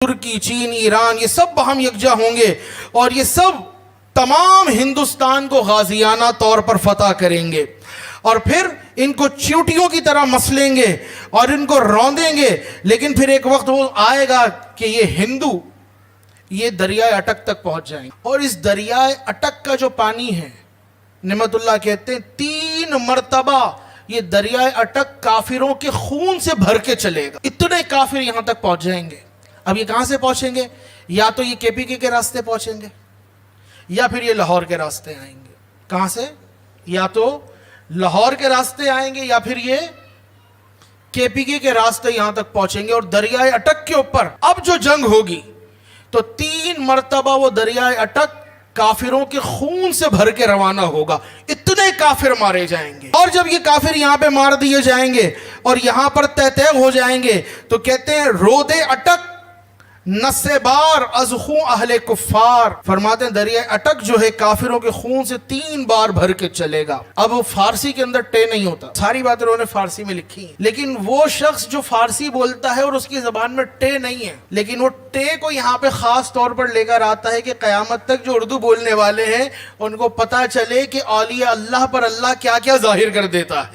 ترکی، چین، ایران، یہ سب ہم یکجا ہوں گے اور یہ سب تمام ہندوستان کو غازیانہ طور پر فتح کریں گے اور پھر ان کو چیوٹیوں کی طرح مسلیں گے اور ان کو روندیں گے. لیکن پھر ایک وقت وہ آئے گا کہ یہ ہندو یہ دریائے اٹک تک پہنچ جائیں گے اور اس دریائے اٹک کا جو پانی ہے، نعمت اللہ کہتے ہیں 3 مرتبہ یہ دریائے اٹک کافروں کے خون سے بھر کے چلے گا. اتنے کافر یہاں تک پہنچ جائیں گے. اب یہ کہاں سے پہنچیں گے؟ یا تو یہ کے پی کے راستے پہنچیں گے یا پھر یہ لاہور کے راستے آئیں گے. کہاں سے؟ یا تو لاہور کے راستے آئیں گے یا پھر یہ کے پی کے راستے یہاں تک پہنچیں گے. اور دریائے اٹک کے اوپر اب جو جنگ ہوگی تو 3 مرتبہ وہ دریائے اٹک کافروں کے خون سے بھر کے روانہ ہوگا. اتنے کافر مارے جائیں گے اور جب یہ کافر یہاں پہ مار دیے جائیں گے اور یہاں پر تہتیغ ہو جائیں گے تو کہتے ہیں رود اٹک نسے بار از خون اہل کفار. فرماتے ہیں دریائے اٹک جو ہے کافروں کے خون سے 3 بار بھر کے چلے گا. اب فارسی کے اندر ٹے نہیں ہوتا، ساری باتیں انہوں نے فارسی میں لکھی ہیں، لیکن وہ شخص جو فارسی بولتا ہے اور اس کی زبان میں ٹے نہیں ہے، لیکن وہ ٹے کو یہاں پہ خاص طور پر لے کر آتا ہے کہ قیامت تک جو اردو بولنے والے ہیں ان کو پتہ چلے کہ اولیاء اللہ پر اللہ کیا کیا ظاہر کر دیتا ہے.